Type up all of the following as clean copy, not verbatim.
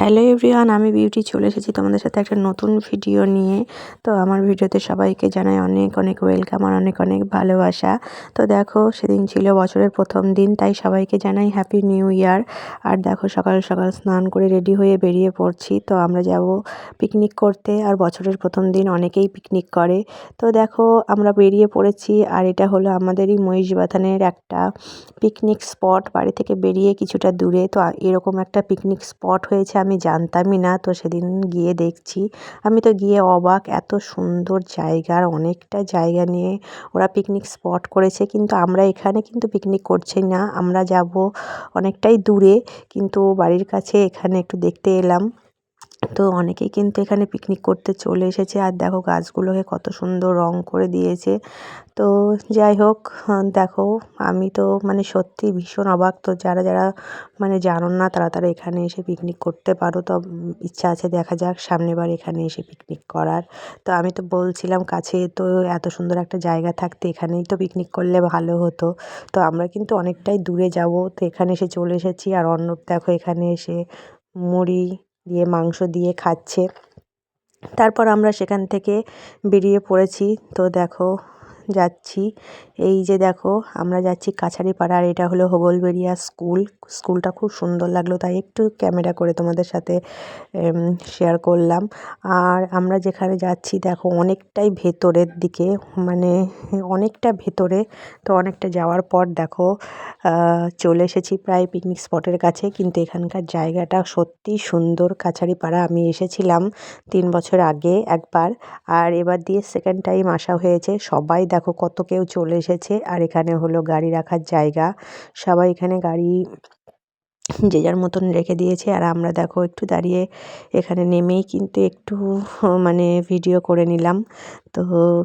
Hello everyone, আমি beauty চলে এসেছি তোমাদের সাথে একটা নতুন ভিডিও নিয়ে। তো আমার ভিডিওতে সবাইকে জানাই অনেক অনেক ওয়েলকাম আর অনেক অনেক ভালোবাসা। তো দেখো, সেদিন ছিল বছরের প্রথম দিন, তাই সবাইকে জানাই হ্যাপি নিউ ইয়ার। আর দেখো, সকাল সকাল স্নান করে রেডি হয়ে বেরিয়ে পড়ছি। তো আমরা যাব পিকনিক করতে, আর বছরের প্রথম দিন অনেকেই পিকনিক করে। তো দেখো, আমরা বেরিয়ে পড়েছি, আর এটা হলো আমাদেরই মহিষবাথানের একটা পিকনিক স্পট, বাড়ি থেকে বেরিয়ে কিছুটা দূরে। তো এরকম একটা পিকনিক স্পট হয়েছে আমি জানতামই না। তো সেদিন গিয়ে দেখছি, আমি তো গিয়ে অবাক, এত সুন্দর জায়গার অনেকটা জায়গা নিয়ে ওরা পিকনিক স্পট করেছে। কিন্তু আমরা এখানে কিন্তু পিকনিক করছি না, আমরা যাব অনেকটাই দূরে, কিন্তু বাড়ির কাছে এখানে একটু দেখতে এলাম। তো অনেকেই কিন্তু এখানে পিকনিক করতে চলে এসেছে। আর দেখো, গাছগুলোকে কত সুন্দর রং করে দিয়েছে। তো যাই হোক, দেখো, আমি তো মানে সত্যি ভীষণ অবাক। তো যারা যারা মানে জানো না, তারা তারা এখানে এসে পিকনিক করতে পারো। তো ইচ্ছা আছে, দেখা যাক সামনেবার এখানে এসে পিকনিক করার। তো আমি তো বলছিলাম, কাছে তো এত সুন্দর একটা জায়গা থাকতে এখানেই তো পিকনিক করলে ভালো হতো। তো আমরা কিন্তু অনেকটাই দূরে যাব। তো এখানে এসে চলে এসেছি, আর অর্ণব দেখো এখানে এসে মুড়ি দিয়ে মাংস দিয়ে খাচ্ছে। তারপর আমরা সেখান থেকে বেরিয়ে পড়েছি। তো দেখো, যাচ্ছি, এই যে দেখো, আমরা যাচ্ছি কাছারিপাড়া। আর এটা হলো হোগলবেড়িয়া স্কুল। স্কুলটা খুব সুন্দর লাগলো, তাই একটু ক্যামেরা করে তোমাদের সাথে শেয়ার করলাম। আর আমরা যেখানে যাচ্ছি দেখো, অনেকটাই ভেতরের দিকে, মানে অনেকটা ভেতরে। তো অনেকটা যাওয়ার পর দেখো, চলে এসেছি প্রায় পিকনিক স্পটের কাছে। কিন্তু এখানকার জায়গাটা সত্যিই সুন্দর। কাছারিপাড়া আমি এসেছিলাম 3 বছর আগে একবার, আর এবার দিয়ে সেকেন্ড টাইম আসা হয়েছে। সবাই দেখো, কত কেউ চলে এসেছে। আর এখানে হলো গাড়ি রাখার জায়গা, সবাই এখানে গাড়ি যে যার মতন রেখে দিয়েছে। আর আমরা দেখো একটু দাঁড়িয়ে এখানে নেমেই কিন্তু একটু মানে ভিডিও করে নিলাম। তো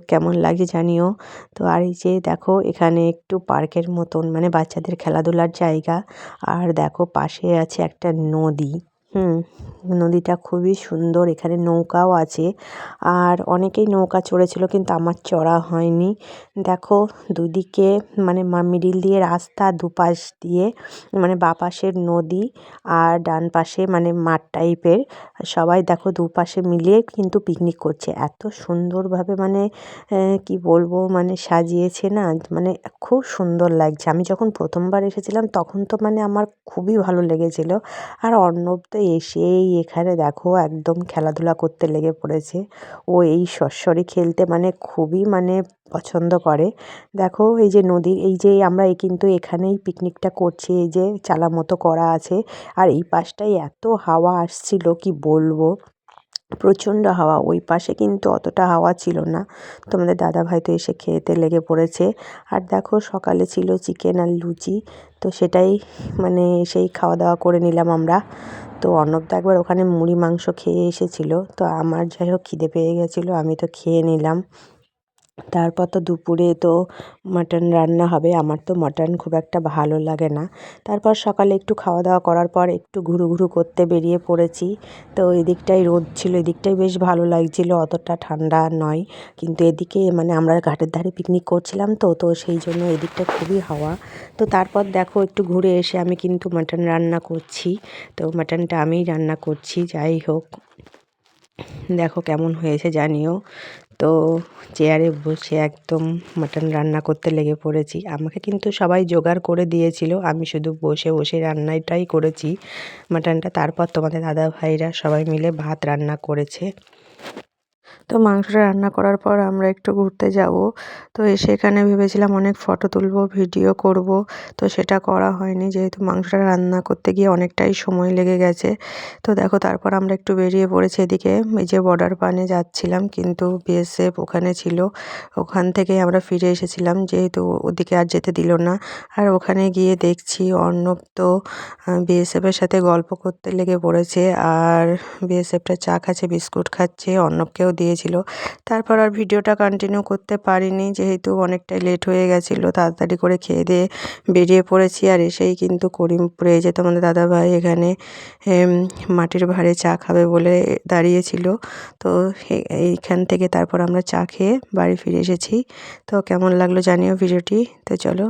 কেমন লাগে জানিও। তো আর এই যে দেখো, এখানে একটু পার্কের মতন, মানে বাচ্চাদের খেলাধুলার জায়গা। আর দেখো, পাশে আছে একটা নদী। নদীটা খুবই সুন্দর, এখানে নৌকাও আছে। আর অনেকেই নৌকা চড়েছিল, কিন্তু আমার চড়া হয়নি। দেখো, দুদিকে মানে মিডিল দিয়ে রাস্তা, দুপাশ দিয়ে মানে বাঁ পাশের নদী, আর ডান পাশে মানে মাঠ টাইপের। সবাই দেখো দুপাশে মিলিয়ে কিন্তু পিকনিক করছে। এত সুন্দরভাবে মানে কি বলবো, মানে সাজিয়েছে না, মানে খুব সুন্দর লাগছে। আমি যখন প্রথমবার এসেছিলাম তখন তো মানে আমার খুবই ভালো লেগেছিল। আর অর্ণব তো এসেই এখানে দেখো একদম খেলাধুলা করতে লেগে পড়েছে। ও এই সরসরে খেলতে মানে খুবই মানে পছন্দ করে। দেখো, এই যে নদীর এই যে আমরা কিন্তু এখানেই পিকনিকটা করছি, এই যে চালা মতো করা আছে। আর এই পাশটায় এত হাওয়া আসছিল, কি বলবো, প্রচণ্ড হাওয়া। ওই পাশে কিন্তু অতটা হাওয়া ছিল না। তোমাদের দাদাভাই তো এসে খেতে লেগে পড়েছে। আর দেখো, সকালে ছিল চিকেন আর লুচি, তো সেটাই মানে সেই খাওয়া দাওয়া করে নিলাম আমরা। তো অর্ণব তো একবার ওখানে মুড়ি মাংস খেয়ে এসেছিলো। তো আমার যাই হোক খিদে পেয়ে গেছিলো, আমি তো খেয়ে নিলাম। তারপর তো দুপুরে তো মাটন রান্না হবে। আমার তো মাটন খুব একটা ভালো লাগে না। তারপর সকালে একটু খাওয়া দাওয়া করার পর একটু ঘুরুঘুরু করতে বেরিয়ে পড়েছি। তো এদিকটাই রোদ ছিল, এদিকটাই বেশ ভালো লাগছিল, অতটা ঠান্ডা নয়। কিন্তু এদিকে মানে আমরা ঘাটের ধারে পিকনিক করছিলাম, তো তো সেই জন্য এদিকটা খুবই হাওয়া। তো তারপর দেখো, একটু ঘুরে এসে আমি কিন্তু মাটন রান্না করছি। তো মাটনটা আমিই রান্না করছি। যাই হোক, দেখো কেমন হয়েছে জানিও। তো চেয়ারে বসে একদম মাটন রান্না করতে লেগে পড়েছি। আমাকে কিন্তু সবাই জোগাড় করে দিয়েছিল, আমি শুধু বসে বসে রান্নাটাই করেছি মাটনটা। তারপর তোমাদের দাদাভাইরা সবাই মিলে ভাত রান্না করেছে। তো মাংসটা রান্না করার পর আমরা একটু ঘুরতে যাব। তো সেখানে ভেবেছিলাম অনেক ফটো তুলব, ভিডিও করব। তো সেটা করা হয়নি, যেহেতু মাংসটা রান্না করতে গিয়ে অনেকটাই সময় লেগে গেছে। তো দেখো, তারপর আমরা একটু বেরিয়ে পড়েছি এদিকে, এই যে বর্ডার পানে যাচ্ছিলাম, কিন্তু বিএসএফ ওখানে ছিল। ওখান থেকে আমরা ফিরে এসেছিলাম, যেহেতু ওদিকে আর যেতে দিল না। আর ওখানে গিয়ে দেখছি অর্ণব তো বিএসএফের সাথে গল্প করতে লেগে পড়েছে। আর বিএসএফটা চা খাচ্ছে, বিস্কুট খাচ্ছে, অর্ণবকেও দিয়েছিল। তারপর আর ভিডিওটা কন্টিনিউ করতে পারিনি, যেহেতু অনেকটাই লেট হয়ে গেছিলো। তাড়াতাড়ি করে খেয়ে দিয়ে বেরিয়ে পড়েছি। আর এসেই কিন্তু করিমপুরে, এই যে তোমাদের দাদাভাই এখানে মাটির ভাঁড়ে চা খাবে বলে দাঁড়িয়েছিল। তো এইখান থেকে তারপর আমরা চা খেয়ে বাড়ি ফিরে এসেছি। তো কেমন লাগলো জানিও ভিডিওটি। তো চলো।